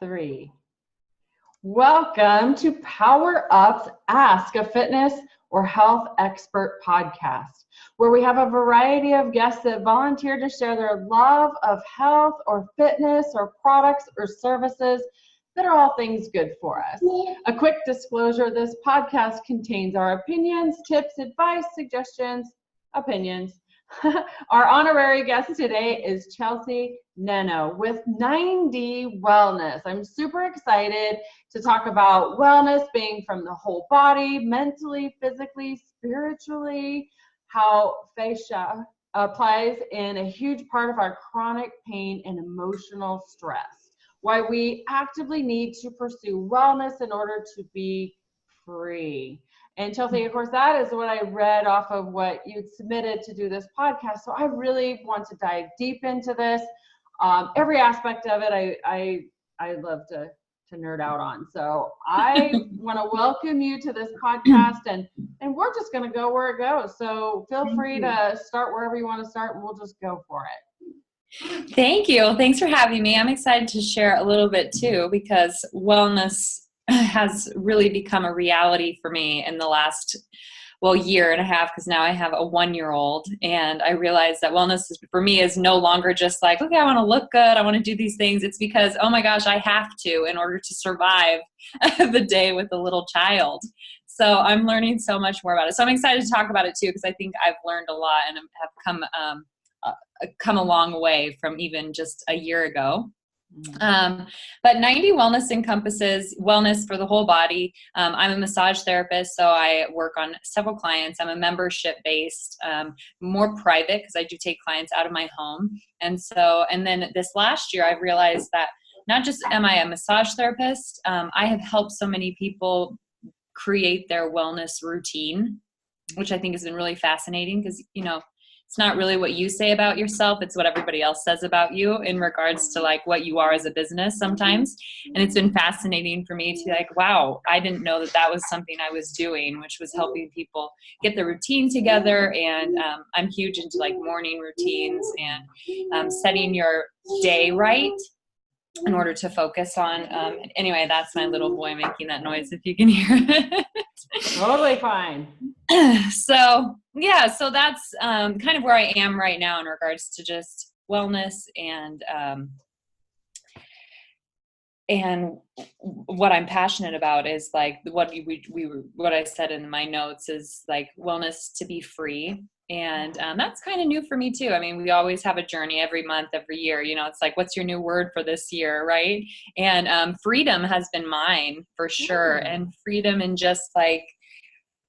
3. Welcome to Power Up's Ask a Fitness or Health Expert podcast, where we have a variety of guests that volunteer to share their love of health or fitness or products or services that are all things good for us. A quick disclosure, this podcast contains our opinions, tips, advice, suggestions, opinions. Our honorary guest today is Chelsea Nenno with 90 Wellness. I'm super excited to talk about wellness being from the whole body, mentally, physically, spiritually, how fascia applies in a huge part of our chronic pain and emotional stress, why we actively need to pursue wellness in order to be free. And Chelsea, of course, that is what I read off of what you'd submitted to do this podcast. So I really want to dive deep into this. Every aspect of it, I love to nerd out on. So I want to welcome you to this podcast, and we're just going to go where it goes. So feel free to start wherever you want to start, and we'll just go for it. Thank you. Thanks for having me. I'm excited to share a little bit too, because wellness has really become a reality for me in the last, year and a half, because now I have a 1-year-old, and I realize that wellness for me is no longer just like, okay, I want to look good, I want to do these things. It's because, oh my gosh, I have to in order to survive the day with a little child. So I'm learning so much more about it. So I'm excited to talk about it too, because I think I've learned a lot and have come a long way from even just a year ago. But 90 Wellness encompasses wellness for the whole body. I'm a massage therapist, so I work on several clients. I'm a membership based, more private, because I do take clients out of my home. And then this last year, I've realized that not just am I a massage therapist, I have helped so many people create their wellness routine, which I think has been really fascinating, because, it's not really what you say about yourself. It's what everybody else says about you in regards to like what you are as a business sometimes. And it's been fascinating for me to like, wow, I didn't know that was something I was doing, which was helping people get the routine together. And I'm huge into like morning routines and setting your day right in order to focus on. Anyway, that's my little boy making that noise, if you can hear it. Totally fine. So that's kind of where I am right now in regards to just wellness and what I'm passionate about is like what I said in my notes is like wellness to be free. And that's kind of new for me too. I mean, we always have a journey every month, every year, it's like, what's your new word for this year? Right. And freedom has been mine for sure. And freedom in just like,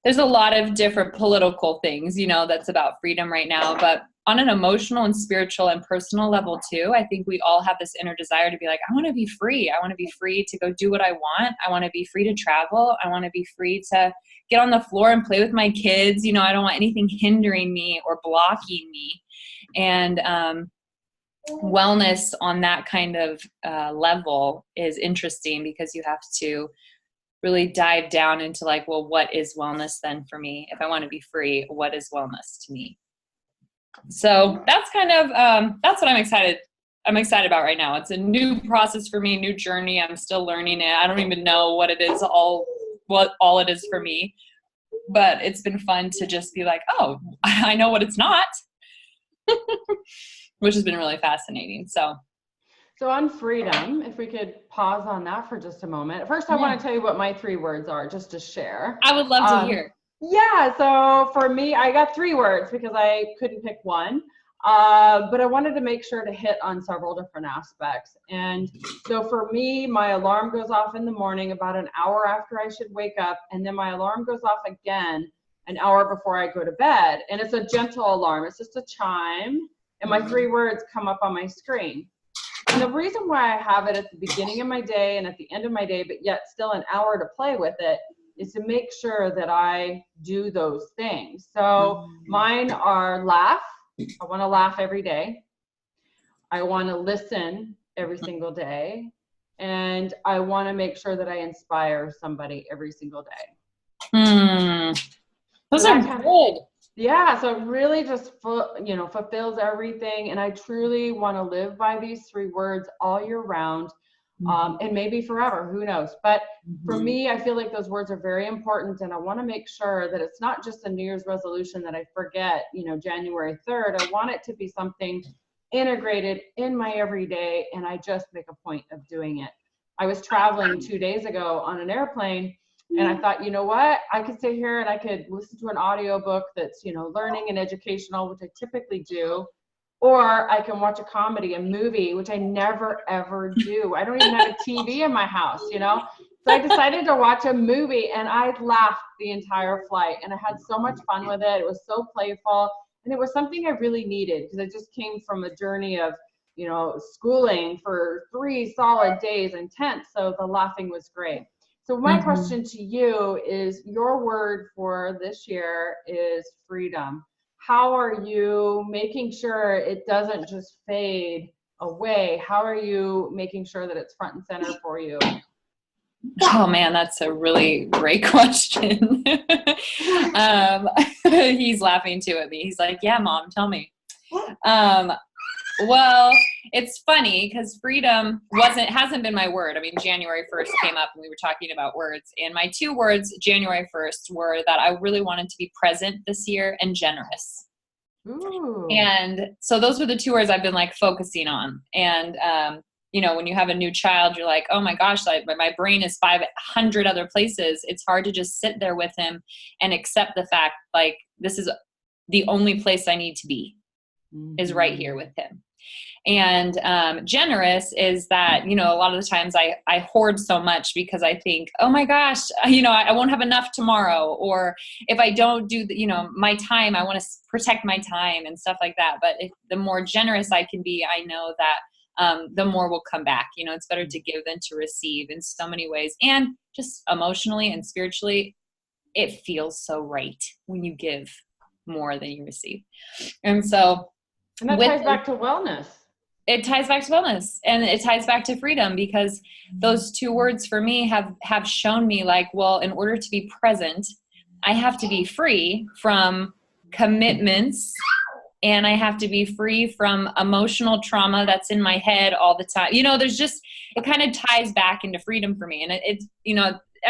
there's a lot of different political things, that's about freedom right now, but on an emotional and spiritual and personal level too, I think we all have this inner desire to be like, I want to be free. I want to be free to go do what I want. I want to be free to travel. I want to be free to get on the floor and play with my kids. I don't want anything hindering me or blocking me. And wellness on that kind of level is interesting, because you have to really dive down into like, well, what is wellness then for me? If I want to be free, what is wellness to me? So that's kind of, that's what I'm excited about right now. It's a new process for me, new journey. I'm still learning it. I don't even know what it is, what all it is for me, but it's been fun to just be like, oh, I know what it's not, which has been really fascinating. So on freedom, if we could pause on that for just a moment. First, I want to tell you what my 3 words are, just to share. I would love to hear. Yeah, so for me, I got 3 words because I couldn't pick one, but I wanted to make sure to hit on several different aspects. And so for me, my alarm goes off in the morning about an hour after I should wake up, and then my alarm goes off again an hour before I go to bed. And it's a gentle alarm. It's just a chime, and my 3 words come up on my screen. And the reason why I have it at the beginning of my day and at the end of my day, but yet still an hour to play with it, is to make sure that I do those things. So mine are laugh. I want to laugh every day. I want to listen every single day. And I want to make sure that I inspire somebody every single day. Those are good. Yeah, so it really just fulfills everything, and I truly want to live by these 3 words all year round. and maybe forever, who knows? But for Mhm. me, I feel like those words are very important, and I want to make sure that it's not just a New Year's resolution that I forget, January 3rd. I want it to be something integrated in my everyday, and I just make a point of doing it. I was traveling 2 days ago on an airplane, and I thought, you know what? I could sit here and I could listen to an audiobook that's, learning and educational, which I typically do, or I can watch a comedy, a movie, which I never, ever do. I don't even have a TV in my house, So I decided to watch a movie, and I laughed the entire flight, and I had so much fun with it. It was so playful, and it was something I really needed because I just came from a journey of, schooling for 3 solid days, intense. So the laughing was great. So my question to you is, your word for this year is freedom. How are you making sure it doesn't just fade away? How are you making sure that it's front and center for you? Oh man, that's a really great question. He's laughing too at me. He's like, yeah, Mom, tell me. Well, it's funny because freedom hasn't been my word. I mean, January 1st came up and we were talking about words, and my 2 words January 1st were that I really wanted to be present this year and generous. Ooh. And so those were the 2 words I've been like focusing on. And, when you have a new child, you're like, oh my gosh, my brain is 500 other places. It's hard to just sit there with him and accept the fact, like, this is the only place I need to be, is right here with him. And generous is that, a lot of the times I hoard so much because I think, oh my gosh, I won't have enough tomorrow. Or if I don't do my time, I want to protect my time and stuff like that. But the more generous I can be, I know that the more will come back. It's better to give than to receive in so many ways. And just emotionally and spiritually, it feels so right when you give more than you receive. And so, and that ties back to wellness. It ties back to wellness, and it ties back to freedom, because those 2 words for me have shown me, like, well, in order to be present, I have to be free from commitments, and I have to be free from emotional trauma that's in my head all the time. There's just, it kind of ties back into freedom for me. And it's,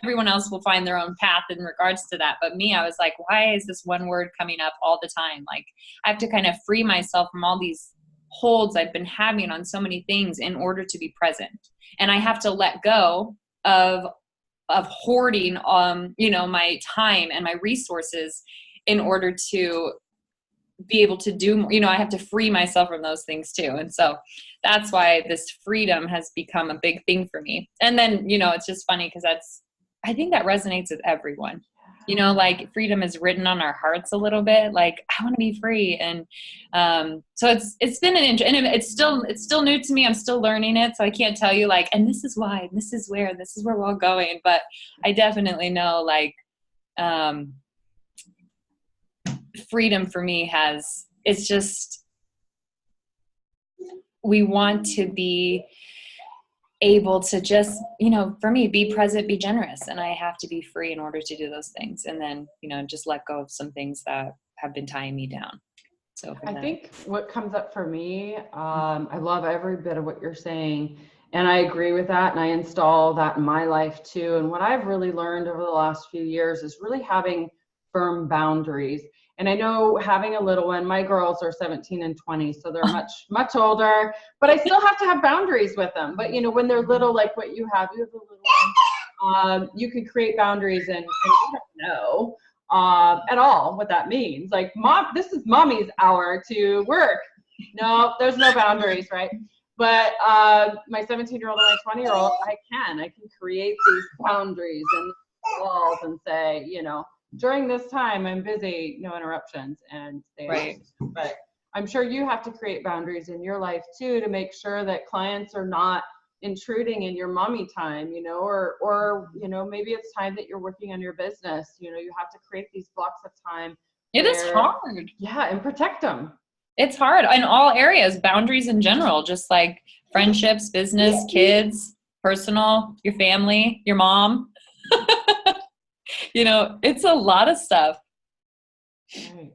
everyone else will find their own path in regards to that. But me, I was like, why is this one word coming up all the time? Like, I have to kind of free myself from all these holds I've been having on so many things in order to be present. And I have to let go of hoarding, my time and my resources in order to be able to do more. I have to free myself from those things too. And so that's why this freedom has become a big thing for me. And then, it's just funny because I think that resonates with everyone. Like, freedom is written on our hearts a little bit. Like, I want to be free. And so it's been and it's still new to me. I'm still learning it. So I can't tell you, like, and this is why, and this is where, and this is where we're all going. But I definitely know, like, freedom for me it's just, we want to be able to just, for me, be present, be generous. And I have to be free in order to do those things. And then, just let go of some things that have been tying me down. So I think what comes up for me, I love every bit of what you're saying. And I agree with that. And I install that in my life too. And what I've really learned over the last few years is really having firm boundaries. And I know, having a little one, my girls are 17 and 20, so they're much, much older, but I still have to have boundaries with them. But, when they're little, like what you have a little one, you can create boundaries, and you don't know at all what that means. Like, Mom, this is Mommy's hour to work. No, there's no boundaries, right? But my 17-year-old and my 20-year-old, I can create these boundaries and walls and say, during this time, I'm busy, no interruptions, and right. But I'm sure you have to create boundaries in your life too, to make sure that clients are not intruding in your mommy time, or maybe it's time that you're working on your business. You have to create these blocks of time. It is hard. Yeah, and protect them. It's hard in all areas, boundaries in general, just like friendships, business, kids, personal, your family, your mom. It's a lot of stuff.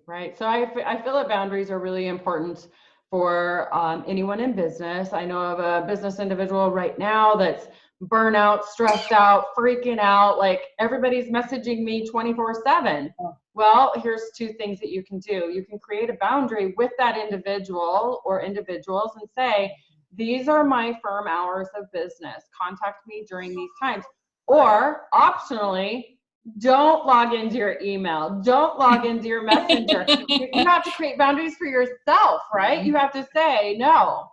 Right. So I feel that boundaries are really important for anyone in business. I know of a business individual right now that's burnout, stressed out, freaking out, like everybody's messaging me 24/7. Well, here's two things that you can do. You can create a boundary with that individual or individuals and say, these are my firm hours of business. Contact me during these times. Or optionally, don't log into your email. Don't log into your messenger. You have to create boundaries for yourself, right? You have to say, no,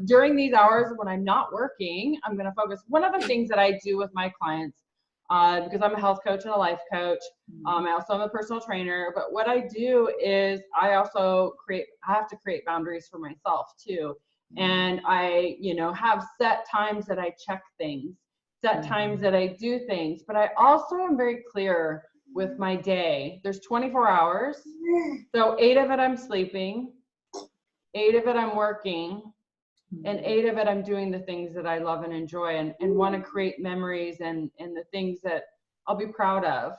during these hours when I'm not working, I'm going to focus. One of the things that I do with my clients, because I'm a health coach and a life coach, I also am a personal trainer, but what I do is I have to create boundaries for myself too. And I, have set times that I check things, set times that I do things, but I also am very clear with my day. There's 24 hours. So 8 of it I'm sleeping, 8 of it I'm working, and 8 of it I'm doing the things that I love and enjoy and want to create memories and the things that I'll be proud of,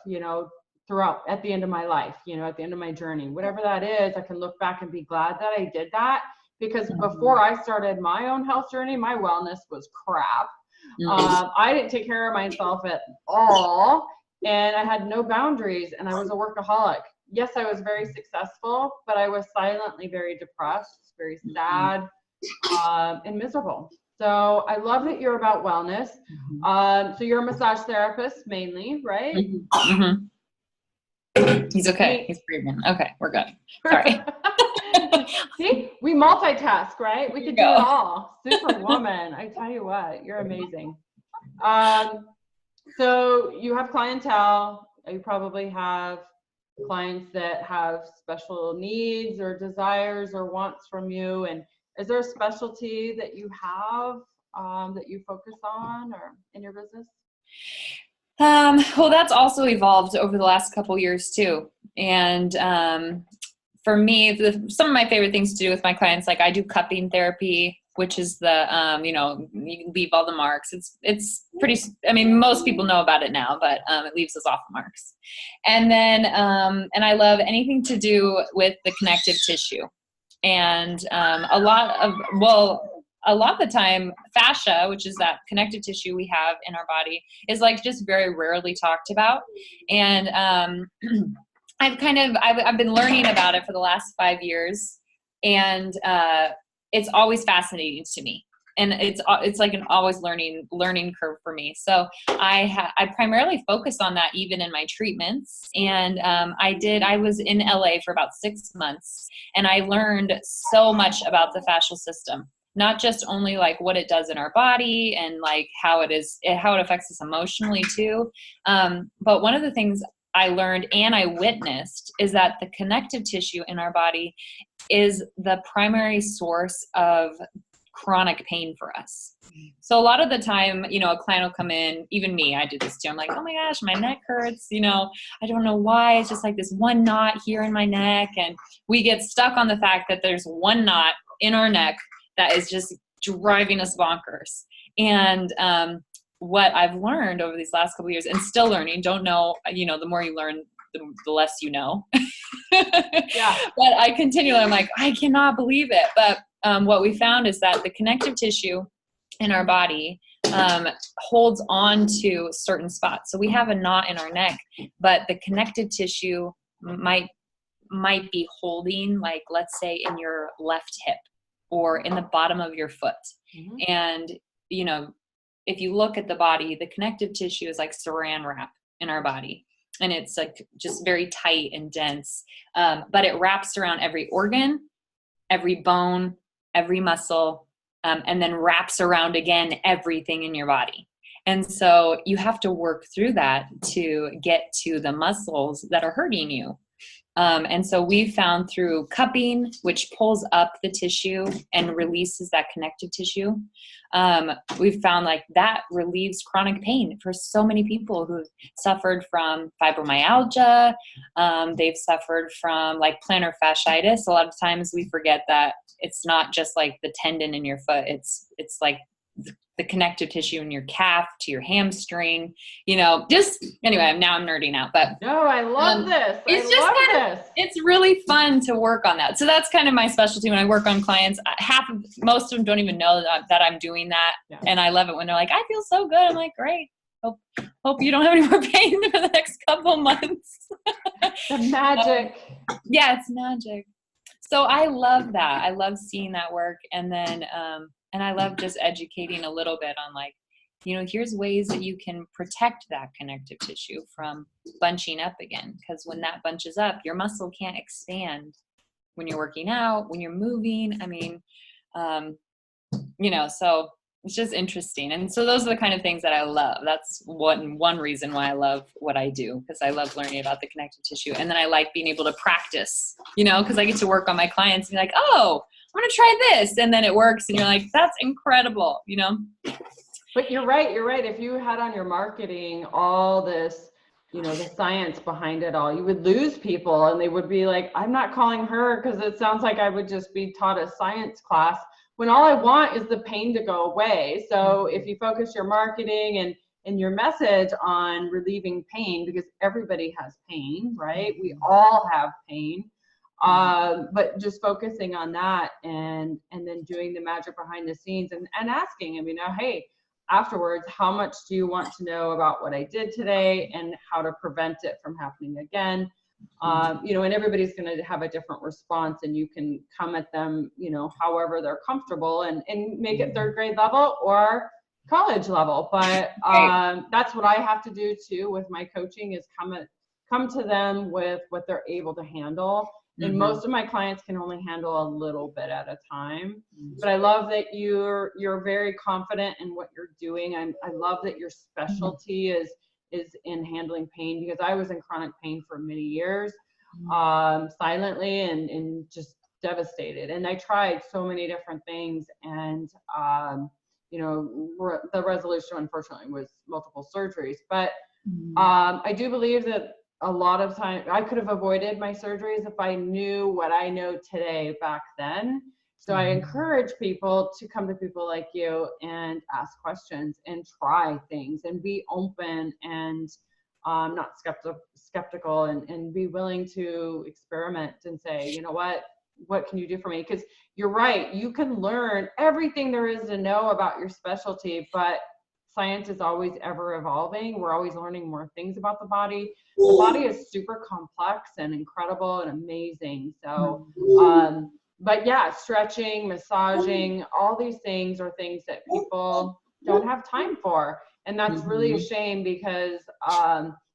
throughout at the end of my life, at the end of my journey, whatever that is. I can look back and be glad that I did that, because before I started my own health journey, my wellness was crap. I didn't take care of myself at all, and I had no boundaries, and I was a workaholic. Yes, I was very successful, but I was silently very depressed, very sad, and miserable. So I love that you're about wellness. So you're a massage therapist mainly, right? He's okay. He's breathing. Okay, we're good. Sorry. See, we multitask, right? We could do it all. Superwoman. I tell you what, you're amazing. So you have clientele. You probably have clients that have special needs or desires or wants from you. And is there a specialty that you have that you focus on or in your business? Well, that's also evolved over the last couple years too. And for me, some of my favorite things to do with my clients, like I do cupping therapy, which is the, you can leave all the marks. It's pretty, most people know about it now, but it leaves us off the marks. And then, and I love anything to do with the connective tissue. And a lot of the time, fascia, which is that connective tissue we have in our body, is like just very rarely talked about. And I've been learning about it for the last 5 years, and it's always fascinating to me. And it's like an always learning curve for me. So I primarily focus on that even in my treatments. And I was in LA for about 6 months, and I learned so much about the fascial system. Not just only like what it does in our body and like how it affects us emotionally too. But one of the things I learned and I witnessed is that the connective tissue in our body is the primary source of chronic pain for us. So a lot of the time, a client will come in, even me, I do this too. I'm like, oh my gosh, my neck hurts. I don't know why. It's just like this one knot here in my neck. And we get stuck on the fact that there's one knot in our neck that is just driving us bonkers. And what I've learned over these last couple of years, and still learning, don't know, the more you learn, the less you know. Yeah. But I continually, I'm like, I cannot believe it. But what we found is that the connective tissue in our body holds on to certain spots. So we have a knot in our neck, but the connective tissue might be holding, like, let's say in your left hip or in the bottom of your foot. And, if you look at the body, the connective tissue is like saran wrap in our body. And it's like just very tight and dense. But it wraps around every organ, every bone, every muscle, and then wraps around again everything in your body. And so you have to work through that to get to the muscles that are hurting you. And so we've found through cupping, which pulls up the tissue and releases that connective tissue, we've found like that relieves chronic pain for so many people who've suffered from fibromyalgia. They've suffered from like plantar fasciitis. A lot of times we forget that it's not just like the tendon in your foot. It's like the connective tissue in your calf to your hamstring, you know, just anyway, now I'm nerding out, but no, I love this. It's just kind of, it's really fun to work on that. So that's kind of my specialty when I work on clients. Most of them don't even know that I'm doing that. Yeah. And I love it when they're like, I feel so good. I'm like, great. Hope you don't have any more pain for the next couple months. The magic. Yeah, it's magic. So I love that. I love seeing that work. And then, and I love just educating a little bit on like, you know, here's ways that you can protect that connective tissue from bunching up again. Because when that bunches up, your muscle can't expand when you're working out, when you're moving. I mean, you know, so it's just interesting. And so those are the kind of things that I love. That's one reason why I love what I do, because I love learning about the connective tissue. And then I like being able to practice, you know, because I get to work on my clients and be like, oh, I'm going to try this. And then it works. And you're like, that's incredible, you know? But you're right. You're right. If you had on your marketing all this, you know, the science behind it all, you would lose people and they would be like, I'm not calling her because it sounds like I would just be taught a science class when all I want is the pain to go away. So if you focus your marketing and your message on relieving pain, because everybody has pain, right? We all have pain. But just focusing on that and then doing the magic behind the scenes and asking, I mean, hey, afterwards, how much do you want to know about what I did today and how to prevent it from happening again? You know, and everybody's going to have a different response, and you can come at them, you know, however they're comfortable and make it third grade level or college level. But that's what I have to do too with my coaching is come to them with what they're able to handle. And most of my clients can only handle a little bit at a time. But I love that you're very confident in what you're doing. I love that your specialty is in handling pain, because I was in chronic pain for many years, silently and just devastated. And I tried so many different things, and you know, the resolution unfortunately was multiple surgeries. But I do believe that a lot of time I could have avoided my surgeries if I knew what I know today back then. So I encourage people to come to people like you and ask questions and try things and be open and not skeptical and be willing to experiment and say, you know what can you do for me? Because you're right, you can learn everything there is to know about your specialty, but science is always ever evolving. We're always learning more things about the body. The body is super complex and incredible and amazing. So, but yeah, stretching, massaging, all these things are things that people don't have time for. And that's really a shame, because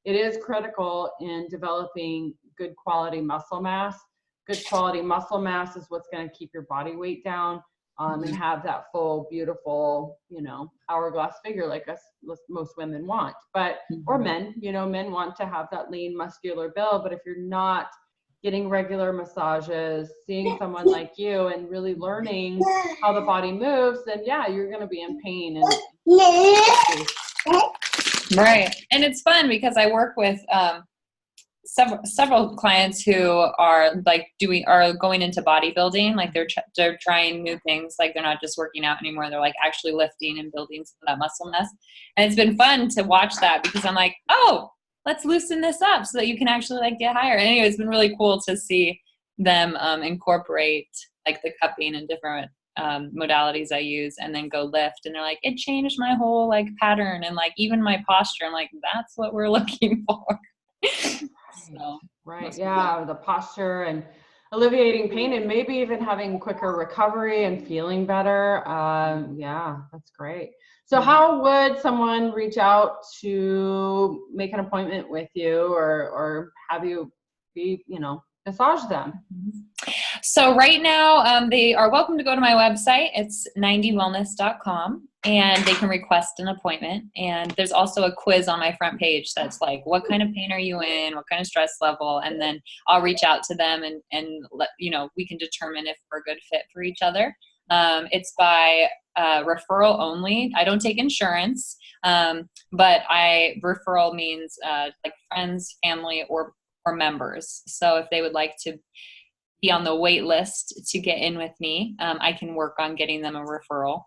it is critical in developing good quality muscle mass. Good quality muscle mass is what's going to keep your body weight down. And have that full, beautiful, you know, hourglass figure like most women want, but, or men, you know, men want to have that lean muscular build. But if you're not getting regular massages, seeing someone like you and really learning how the body moves, then yeah, you're going to be in pain. And right. And it's fun because I work with, several clients who are like going into bodybuilding, like they're trying new things, like they're not just working out anymore, they're like actually lifting and building some of that muscle mass. And it's been fun to watch that, because I'm like, oh, let's loosen this up so that you can actually like get higher. And anyway, it's been really cool to see them incorporate like the cupping and different modalities I use, and then go lift, and they're like, it changed my whole like pattern and like even my posture. I'm like, that's what we're looking for. So, right. Yeah. The posture and alleviating pain, and maybe even having quicker recovery and feeling better. Yeah, that's great. So how would someone reach out to make an appointment with you or have you be, you know, massage them? So right now, they are welcome to go to my website. It's 90wellness.com, and they can request an appointment. And there's also a quiz on my front page that's like, what kind of pain are you in? What kind of stress level? And then I'll reach out to them and let, you know, we can determine if we're a good fit for each other. It's by referral only. I don't take insurance, but referral means like friends, family, or members. So if they would like to be on the wait list to get in with me, I can work on getting them a referral.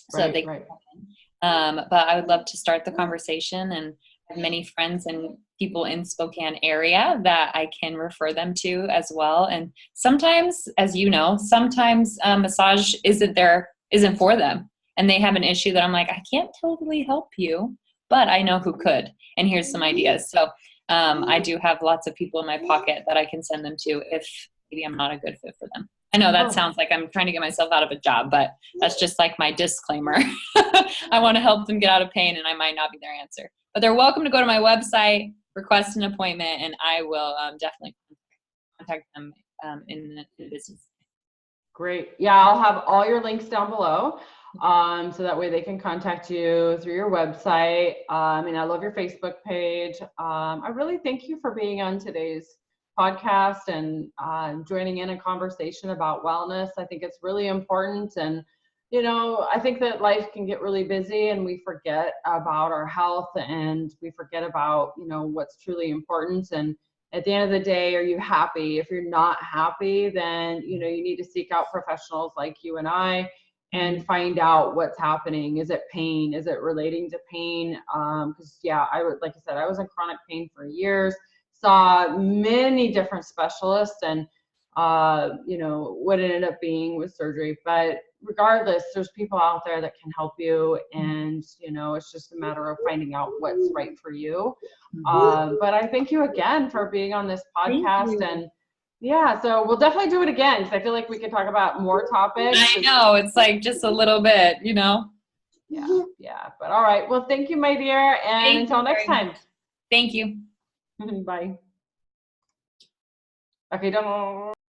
so that they can come in. But I would love to start the conversation, and I have many friends and people in Spokane area that I can refer them to as well. And sometimes, as you know, sometimes massage isn't for them, and they have an issue that I'm like, I can't totally help you, but I know who could, and here's some ideas. So I do have lots of people in my pocket that I can send them to if maybe I'm not a good fit for them. I know that sounds like I'm trying to get myself out of a job, but that's just like my disclaimer. I want to help them get out of pain, and I might not be their answer. But they're welcome to go to my website, request an appointment, and I will definitely contact them in the business. Great. Yeah, I'll have all your links down below. So that way they can contact you through your website. And I love your Facebook page. I really thank you for being on today's podcast and joining in a conversation about wellness. I think it's really important. And, you know, I think that life can get really busy and we forget about our health and we forget about, you know, what's truly important. And at the end of the day, are you happy? If you're not happy, then, you know, you need to seek out professionals like you and I and find out what's happening. Is it pain? Is it relating to pain? Because yeah, like I said, I was in chronic pain for years, saw many different specialists, and you know, what it ended up being was surgery. But regardless, there's people out there that can help you, and you know, it's just a matter of finding out what's right for you. But I thank you again for being on this podcast, and yeah, so we'll definitely do it again because I feel like we could talk about more topics. I know, it's like just a little bit, you know. Yeah. But all right, well, thank you, my dear, and until next time. Thank you. Bye. Okay, don't.